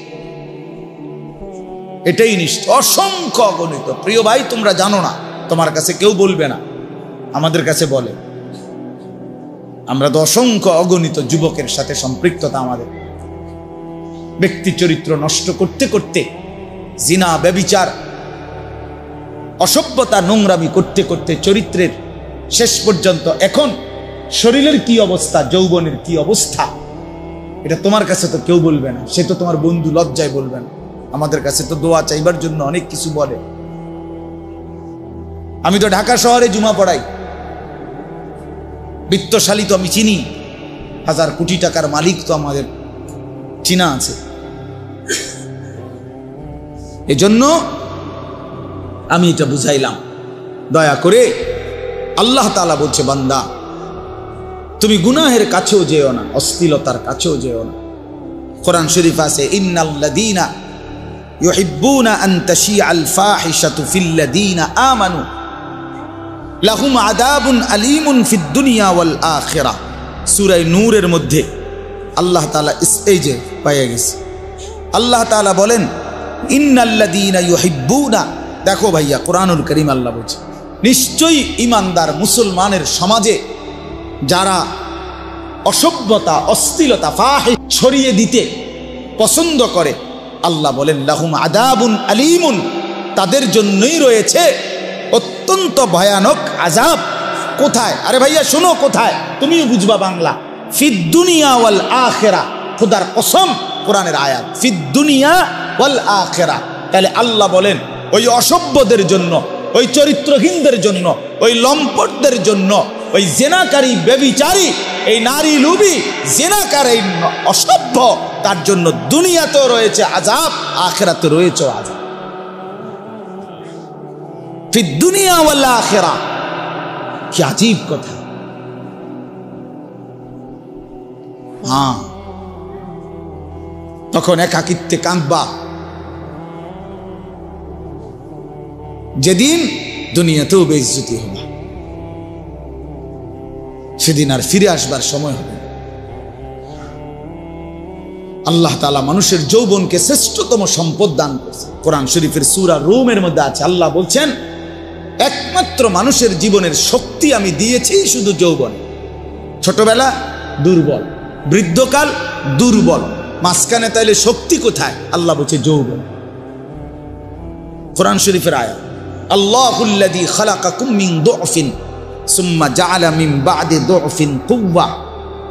এটাই নিশ্চিত। অসংখ্য অগণিত, প্রিয় ভাই তোমরা জানো না, তোমার কাছে কেউ বলবে না, আমাদের কাছে বলে। আমরা তো অসংখ্য অগণিত যুবকের সাথে সম্পৃক্ততা, আমাদের ব্যক্তি চরিত্র নষ্ট করতে করতে, জিনা, ব্যভিচার, অসভ্যতা, নোংরামি করতে করতে চরিত্রের শেষ পর্যন্ত এখন শরীরের কি অবস্থা, যৌবনের কি অবস্থা, এটা তোমার কাছে তো কেউ বলবে না, সে তো তোমার বন্ধু, লজ্জায় বলবে না। আমাদের কাছে তো দোয়া চাইবার জন্য অনেক কিছু বলে। আমি তো ঢাকা শহরে জুমা পড়াই, বিত্তশালী তো আমি চিনি, 1000 কোটি টাকার মালিক তো আমাদের চিনা আছে। এজন্য আমি এটা বুঝাইলাম, দয়া করে। আল্লাহ তাআলা বলছে, বান্দা তুমি গুনাহের কাছেও যেও না, অশ্লীলতার কাছেও যেও না। কোরআন শরীফ আছে, ইন্নাল্লাযীনা ইউহিব্বুনা আন তাশিআল ফাহিশাতু ফিল্লাযীনা আমানু লাহুম আযাবুন আলীমুন ফিদ দুনিয়া ওয়াল আখিরাহ। সূরা নূরের মধ্যে আল্লাহ তাআলা এই যে পাইয়া গেছে, আল্লাহ তাআলা বলেন ইন্নাল্লাযীনা ইউহিব্বুনা। দেখো ভাইয়া, কোরআনুল কারীম আল্লাহ বলছে, নিশ্চয়ই ঈমানদার মুসলমানের সমাজে যারা অসভ্যতা, অশ্লীলতা, ফাহিশ ছড়িয়ে দিতে পছন্দ করে, আল্লাহ বলেন লাহুম আযাবুন আলীমুন, তাদের জন্যই রয়েছে অত্যন্ত ভয়ানক আযাব। কোথায়? আরে ভাইয়া শোনো, কোথায়? তুমিও বুঝবা বাংলা। ফিদ দুনিয়া ওয়াল আখিরা, খোদার কসম, কোরআনের আয়াত, ফিদ দুনিয়া ওয়াল আখিরা। তাহলে আল্লাহ বলেন ওই অসভ্যদের জন্য, ওই চরিত্রহীনদের জন্য, ওই লম্পটদের জন্য, ওই জেনাকারী, ব্যভিচারী, এই নারী লুবি, জেনাকার, এই অসভ্য, তার জন্য দুনিয়াতেও রয়েছে আযাব, আখিরাতে রয়েছে আযাব। ফিদ দুনিয়া ওয়াল আখিরা, কি আজীব কথা। হ্যাঁ, তখন একাকিত্বে কাঁদবা, যেদিন দুনিয়াতেও বেইজ্জতি হবে, সেদিন আর ফিরে আসবার সময় হবে। আল্লাহ তাআলা মানুষের যৌবনকে শ্রেষ্ঠতম সম্পদ দান করেছে। কোরআন শরীফের সূরা রুমের মধ্যে আছে, আল্লাহ বলছেন একমাত্র মানুষের জীবনের শক্তি আমি দিয়েছি শুধু যৌবনে। ছোটবেলা দুর্বল, বৃদ্ধকাল দুর্বল, মাঝখানে তাইলে শক্তি কোথায়? আল্লাহ বলছে যৌবন। কোরআন শরীফের আয়াত, আল্লাহুল্লাযী খালাকাকুম মিন দুফিন সুম্মা জাআলা মিন বা'দি দুফিন কুওয়া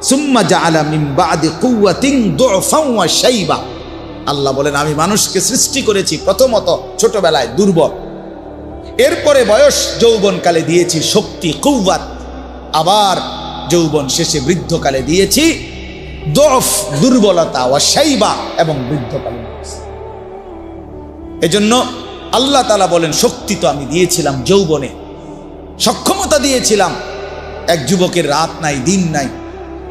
সুম্মা জাআলা মিন বা'দি কুওয়াতিন দুফান ওয়া শাইবা। আল্লাহ বলেন আমি মানুষকে সৃষ্টি করেছি প্রথমত ছোটবেলায় দুর্বল, এরপরে বয়স যৌবনকালে দিয়েছি শক্তি, কুওয়াত, আবার যৌবন শেষে বৃদ্ধকালে দিয়েছি দুফ, দুর্বলতা, ওয়া শাইবা, এবং বৃদ্ধকালে। এজন্য আল্লাহ তাআলা বলেন শক্তি তো আমি দিয়েছিলাম যৌবনে, সক্ষমতা দিয়েছিলাম। এক যুবকের রাত নাই, দিন নাই।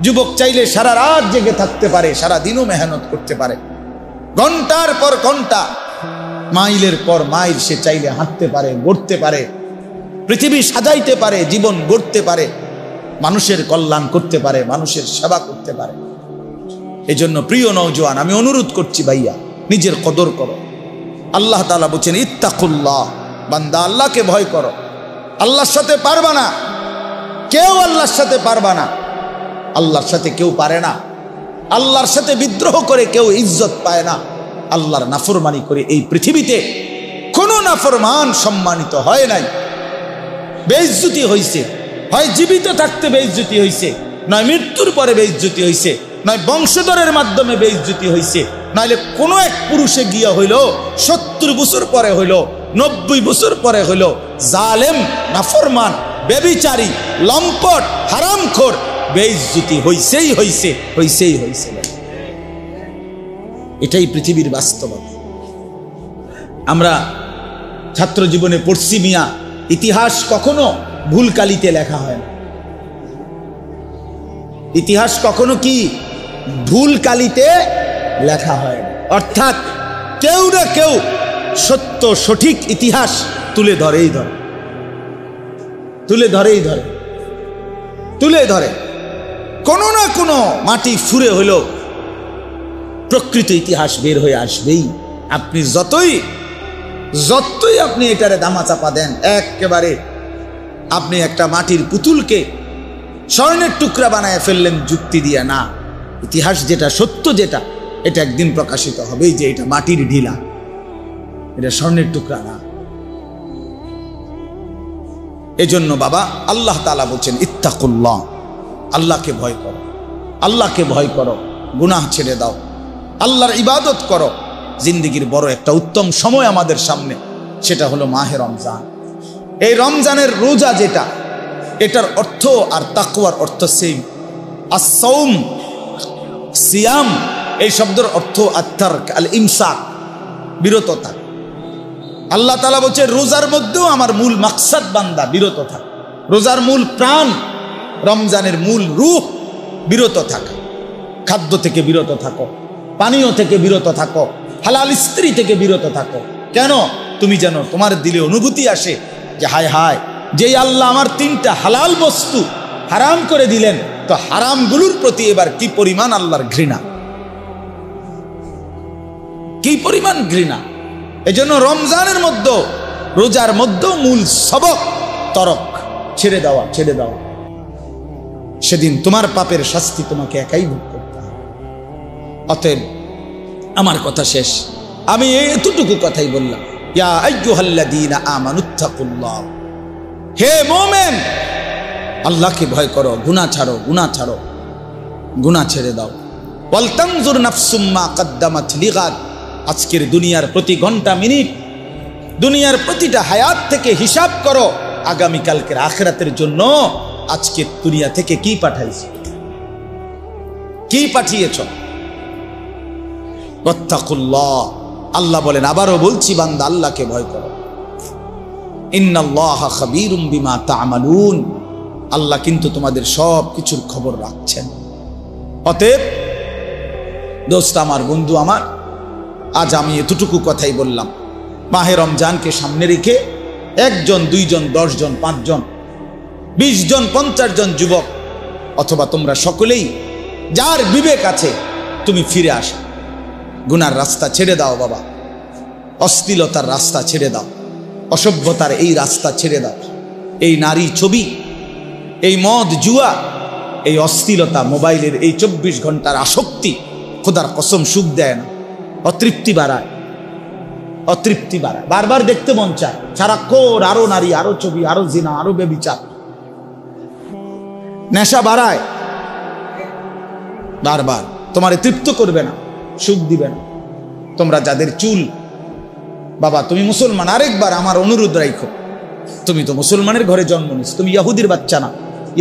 যুবক চাইলে সারা রাত জেগে থাকতে পারে, সারা দিনও মেহনত করতে পারে, ঘন্টার পর ঘন্টা, মাইলের পর মাইল সে চাইলে হাঁটতে পারে, গড়তে পারে, পৃথিবী সাজাইতে পারে, জীবন গড়তে পারে, মানুষের কল্যাণ করতে পারে, মানুষের সেবা করতে পারে। এজন্য প্রিয় নওজোয়ান, আমি অনুরোধ করছি ভাইয়া, নিজের কদর করো। আল্লাহ তাআলা বলেন ইত্তাকুল্লাহ, বান্দা আল্লাহকে ভয় করো। আল্লাহর সাথে পারবা না, কেউ আল্লাহর সাথে পারবা না, আল্লাহর সাথে কেউ পারে না। আল্লাহর সাথে বিদ্রোহ করে কেউ ইজ্জত পায় না। আল্লাহর নাফরমানি করে এই পৃথিবীতে কোনো নাফরমান সম্মানিত হয় নাই। বেইজ্জতি হইছে, হয় জীবিত থাকতে বেইজ্জতি হইছে, নয় মৃত্যুর পরে বেইজ্জতি হইছে, নয় বংশধরের মাধ্যমে বেইজ্জতি হইছে, নাইলে কোনো এক পুরুষে গিয়া হইল 70 বছর পরে হইল, 90 বছর পরে হইল, জালেম, নাফরমান, ব্যভিচারী, লম্পট, হারামখোর, বেইজ্জতি হইছেই হইছে, হইছেই হইছে। এটাই পৃথিবীর বাস্তবতা। আমরা ছাত্র জীবনে পড়ছি মিয়া, ইতিহাস কখনো ভুল কালিতে লেখা হয় না। ইতিহাস কখনো কি ভুল কালিতে লেখা হয় না, অর্থাৎ কেউ না কেউ সত্য সঠিক ইতিহাস তুলে ধরেই ধরে, তুলে ধরেই ধরে, তুলে ধরে। কোনো না কোনো মাটি ফুরে হলো প্রকৃত ইতিহাস বের হয়ে আসবেই। আপনি যতই আপনি এটারে দামাচাপা দেন, একেবারে আপনি একটা মাটির পুতুলকে স্বর্ণের টুকরা বানায় ফেললেন যুক্তি দিয়ে, না, ইতিহাস যেটা সত্য, যেটা এটা একদিন প্রকাশিত হবেই যে এটা মাটির ঢিলা, এটা স্বর্ণের টুকরা না। এজন্য বাবা আল্লাহ তাআলা বলছেন ইত্তাকুল্লাহ, আল্লাহকে ভয় করো, আল্লাহকে ভয় করো। গুনাহ ছেড়ে দাও, আল্লাহর ইবাদত করো। জিন্দেগির বড় একটা উত্তম সময় আমাদের সামনে, সেটা হলো মাহে রমজান। এই রমজানের রোজা যেটা, এটার অর্থ আর তাকওয়ার অর্থ সেম। as-সাওম, সিয়াম, এই শব্দের অর্থ আত-তারক, আল-ইমসাক, বিরত থাক। আল্লাহ তাআলা বলছে রোজার মধ্যেও আমার মূল মাকসাদ বান্দা বিরত থাক। রোজার মূল প্রাণ, রমজানের মূল রূহ বিরত থাকা। খাদ্য থেকে বিরত থাকো, পানীয় থেকে বিরত থাকো, হালাল স্ত্রী থেকে বিরত থাকো। কেন? তুমি যেন তোমার দিলে অনুভূতি আসে যে হায় হায়, যেই আল্লাহ আমার 3টা হালাল বস্তু হারাম করে দিলেন, তো হারামগুলোর প্রতি এবার কি পরিমাণ আল্লাহর ঘৃণা, কি পরিমাণ ঘৃণা। এজন্য রমজানের মধ্যে, রোজার মধ্যে মূল সবক তরক, ছেড়ে দেওয়া, ছেড়ে দেওয়া। সেদিন তোমার পাপের শাস্তি তোমাকে একাই ভোগ করতে হবে। অতএব আমার কথা শেষ, আমি এতটুকু কথাই বললাম, ইয়া আইয়ুহাল্লাযীনা আমানুত্তাকুল্লাহ, হে মুমিন, আল্লাহকে ভয় করো, গুনাহ ছাড়ো, গুনাহ ছাড়ো, গুনাহ ছেড়ে দাও। ওয়াল তানজুর নাফসুম মা কদ্দামাত লিগাদ, আজকের দুনিয়ার প্রতি ঘন্টা মিনিট, দুনিয়ার প্রতিটা হায়াত থেকে হিসাব করো আগামীকালকের আখিরাতের জন্য আজকে দুনিয়া থেকে কি পাঠাইছো, কি পাঠিয়েছ। ওয়াত্তাকুল্লাহ, আল্লাহ বলেন, আবারও বলছি বান্দা আল্লাহকে ভয় করো। ইন্নাল্লাহা খাবীরুম বিমা তা'মালুন, আল্লাহ কিন্তু তোমাদের সব কিছুর খবর রাখছেন। অতএব দোস্ত আমার, বন্ধু আমার, আজ আমি এতটুকু কথাই বললাম। মাহে রমজানকে সামনে রেখে 1 জন, 2 জন, 10 জন, 5 জন, 20 জন, 50 জন যুবক, অথবা তোমরা সকলেই যার বিবেক আছে, তুমি ফিরে আসো, গুনার রাস্তা ছেড়ে দাও বাবা, অশ্লীলতার রাস্তা ছেড়ে দাও, অসভ্যতার এই রাস্তা ছেড়ে দাও। এই নারী ছবি, এই মদ জুয়া, এই অশ্লীলতা, মোবাইলের এই 24 ঘন্টার আসক্তি খোদার কসম সুখ দেয় না, অতৃপ্তি বাড়ায়, অতৃপ্তি বাড়ায়। বারবার দেখতে মন চায়, সারাক্ষণ আরো নারী, আরো ছবি, আরো জিনা, আরো বেবিচার, নেশা বাড়ায় বারবার, তোমারে তৃপ্ত করবে না, সুখ দিবে না। তোমরা যাদের চুল, বাবা তুমি মুসলমান, আরেকবার আমার অনুরোধ রাখো, তুমি তো মুসলমানের ঘরে জন্ম নিস, তুমি ইহুদির বাচ্চা না,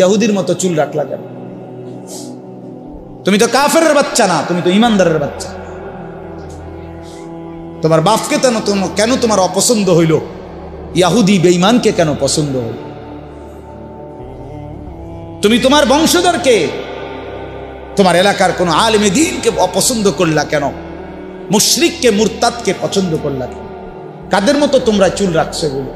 ইহুদির মতো চুল রাখলা কেন? তুমি তো কাফেরের বাচ্চা না, তুমি তো ইমানদারের বাচ্চা। তোমার বাপকে কেন তোমার অপছন্দ হইল? ইহুদি বেঈমানকে কেন পছন্দ হইল? তুমি তোমার বংশধরকে, তোমার এলাকার কোন আলেমে দ্বীনকে অপছন্দ করলা কেন? মুশরিককে, মুরতাদকে পছন্দ করলা কেন? কাদের মতো তোমরা চুল রাখছো? এগুলো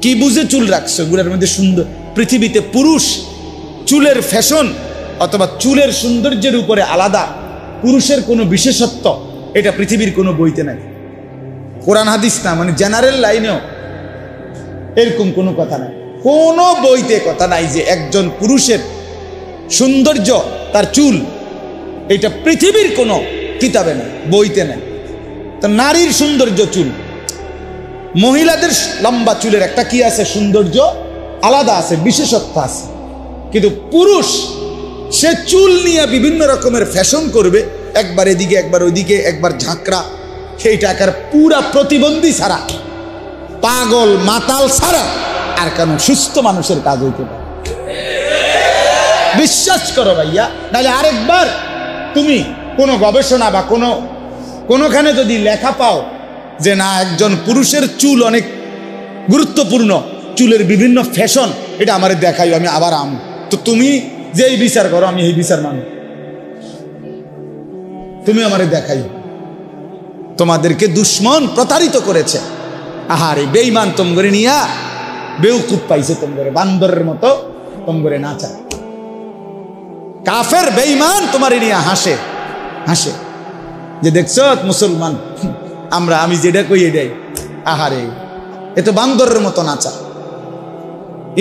কি বুঝে চুল রাখছো? এগুলোর মধ্যে সুন্দর, পৃথিবীতে পুরুষ চুলের ফ্যাশন অথবা চুলের সৌন্দর্যের উপরে আলাদা পুরুষের কোনো বিশেষত্ব, এটা পৃথিবীর কোনো বইতে নাই, কোরআন হাদিস না, মানে জেনারেল লাইনেও এরকম কোনো কথা নাই, কোনো বইতে কথা নাই যে একজন পুরুষের সৌন্দর্য তার চুল, এটা পৃথিবীর কোনো কিতাবে নাই, বইতে নাই। তো নারীর সৌন্দর্য চুল, মহিলাদের লম্বা চুলের একটা কি আছে, সৌন্দর্য আলাদা আছে, বিশেষত্ব আছে। কিন্তু পুরুষ সে চুল নিয়ে বিভিন্ন রকমের ফ্যাশন করবে, একবার এদিকে, একবার ওইদিকে, একবার ঝাঁকড়া, সেই টাকার পুরা প্রতিবন্ধী ছাড়া, পাগল মাতাল ছাড়া আর কেন সুস্থ মানুষের কাজ হইতে পারে? বিশ্বাস করো ভাইয়া, নাহলে আরেকবার তুমি কোনো গবেষণা বা কোনোখানে যদি লেখা পাও যে না একজন পুরুষের চুল অনেক গুরুত্বপূর্ণ, চুলের বিভিন্ন ফ্যাশন, এটা আমারে দেখাই, আমি আবার তো তুমি যে এই বিচার করো, আমি এই বিচার মানি, তুমি আমারে দেখাই। তোমাদেরকে দুশ্মন প্রতারিত করেছে, আহারে বেঈমান তোমগরে নিয়া বেউকুফ পাইছে, তোমগরে বান্দরের মতো তোমগরে নাচা। কাফের বেঈমান তোমারে নিয়া হাসে হাসে, যে দেখছো মুসলমান আমি যেটা কই এটাই, আহারে এ তো বান্দরের মতো নাচা।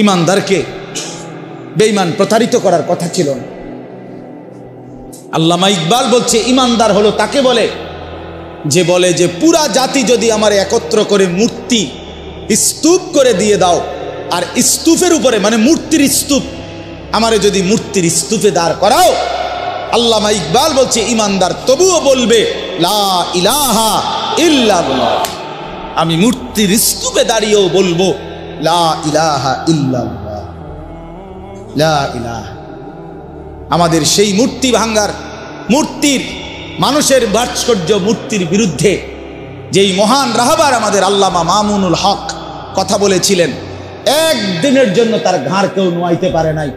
ইমানদারকে বেঈমান প্রতারিত করার কথা ছিল না। আল্লামা ইকবাল বলছে ইমানদার হলো তাকে বলে যে পুরা জাতি যদি আমার একত্র করে মূর্তি স্তূপ করে দিয়ে দাও, আর স্তূপের উপরে মানে মূর্তির স্তূপ, আমারে যদি মূর্তির স্তূপে দাঁড় করাও, আল্লামা ইকবাল বলছে ইমানদার তবুও বলবে লা ইলাহা ইল্লাল্লাহ। আমি মূর্তির স্তূপে দাঁড়িয়েও বলবো লা ইলাহা ইল্লাল্লাহ, লা ইলাহা। আমাদের সেই মূর্তি ভাঙ্গার, মূর্তির, মানুষের ভাস্কর্য মূর্তির বিরুদ্ধে যেই মহান রাহবার আমাদের আল্লামা মামুনুল হক কথা বলেছিলেন, একদিনের জন্য তার ঘাড় কেউ নোয়াইতে পারে নাই,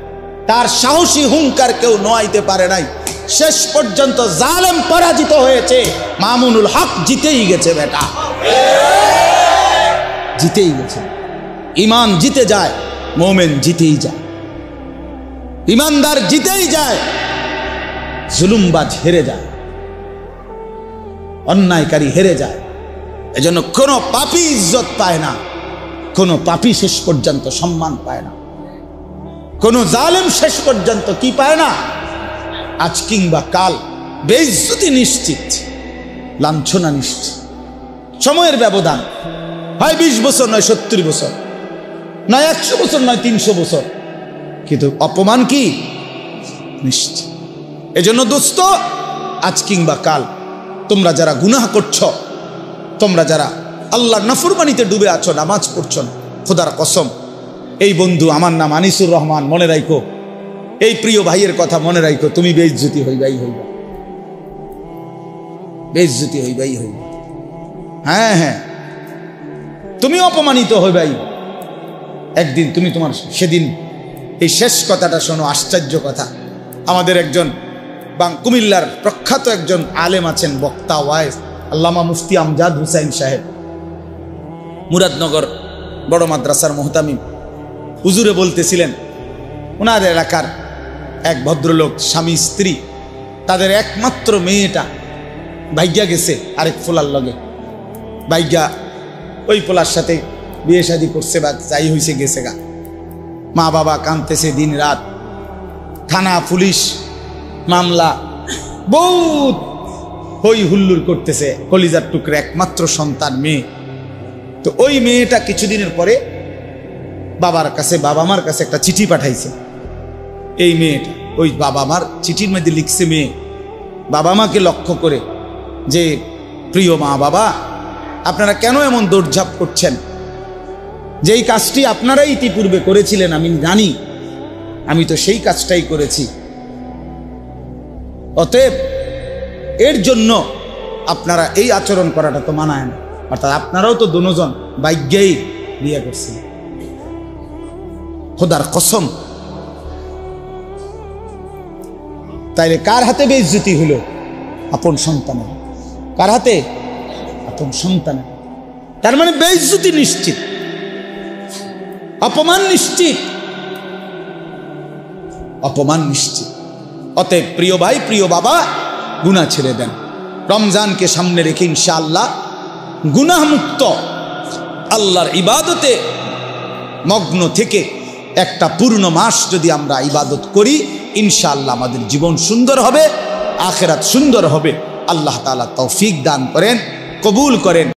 তার সাহসী হুঙ্কার কেউ নোয়াইতে পারে নাই। শেষ পর্যন্ত জালেম পরাজিত হয়েছে, মামুনুল হক জিতেই গেছে। বেটা জিতেই গেছে। ইমান জিতে যায়, মোমেন জিতেই যায়, ইমানদার জিতেই যায়, জুলুমবাজ হেরে যায়, অন্যায়কারী হেরে যায়। এজন্য কোনো পাপী ইজ্জত পায় না, কোনো পাপী শেষ পর্যন্ত সম্মান পায় না, কোনো জালেম শেষ পর্যন্ত কি পায় না, আজ কিংবা কাল বেইজ্জতি নিশ্চিত, লাঞ্ছনা নিশ্চিত। সময়ের ব্যবধান হয় 20 বছর, নয় 70 বছর, নয় 100 বছর, নয় 300 বছর, কিন্তু অপমান কি নিশ্চিত। এজন্য দোস্ত, আজ কিংবা কাল তোমরা যারা গুনাহ করছো, তোমরা যারা আল্লাহর নাফরমানিতে ডুবে আছো, নামাজ পড়ছো না, খোদার কসম, এই বন্ধু আমার নাম আনিসুর রহমান, মনে রাখো, এই প্রিয় ভাইয়ের কথা মনে রাখো, তুমি বেইজ্জতি হইবাই হইবা, বেইজ্জতি হইবাই হইবা। হ্যাঁ হ্যাঁ, তুমি অপমানিত হইবাই একদিন। তুমি তোমার সেদিন এই শেষ কথাটা শোনো, আশ্চর্য কথা। আমাদের একজন কুমিল্লার প্রখ্যাত একজন আলেম আছেন, বক্তা, ওয়াইজ, আল্লামা মুফতি আমজাদ হুসাইন সাহেব, মুরাদনগর বড় মাদ্রাসার মুহতামিম। হুজুরে বলতেছিলেন, ওনার এলাকার এক ভদ্রলোক, স্বামী স্ত্রী, তাদের একমাত্র মেয়েটা ভাইগা গেছে আরেক ফোলার লগে, ভাইগা ওই ফোলার সাথে বিয়ে শাদী করছে বা যাই হয়েছে গেছে গা। মা বাবা কাঁদতেছে দিন রাত, থানা পুলিশ মামলা, বহুত হই হুল্লুর করতেছে, কলিজার টুকরে একমাত্র সন্তান মেয়ে। তো ওই মেয়েটা কিছুদিনের পরে বাবার কাছে, বাবা মার কাছে একটা চিঠি পাঠাইছে। এই মেয়েটা, ওই বাবা মার চিঠির মধ্যে লিখছে মেয়ে বাবা মাকে লক্ষ্য করে যে, প্রিয় মা বাবা, আপনারা কেন এমন দৌড়ঝাঁপ করছেন? যেই কাজটি আপনারাই ইতিপূর্বে করেছিলেন আমি জানি, আমি তো সেই কাজটাই করেছি। অতএব এর জন্য আপনারা এই আচরণ করাটা তো মানায় না। অর্থাৎ আপনারাও তো দুজন ভাগ্যেই বিয়ে করছেন, খোদার কসম। তাইলে কার হাতে বেইজ্জতি হলো? আপন সন্তানের। কার হাতে? আপন সন্তানের। তার মানে বেইজ্জতি নিশ্চিত, অপমান নিশ্চিত, অপমান নিশ্চিত। অতএব প্রিয় ভাই, প্রিয় বাবা, গুনাহ ছেড়ে দেন। রমজানকে সামনে রেখে ইনশাআল্লাহ গুনাহ মুক্ত আল্লাহর ইবাদতে মগ্ন থেকে একটা পূর্ণ মাস যদি আমরা ইবাদত করি, ইনশাআল্লাহ আমাদের জীবন সুন্দর হবে, আখিরাত সুন্দর হবে। আল্লাহ তাআলা তৌফিক দান করেন, কবুল করেন।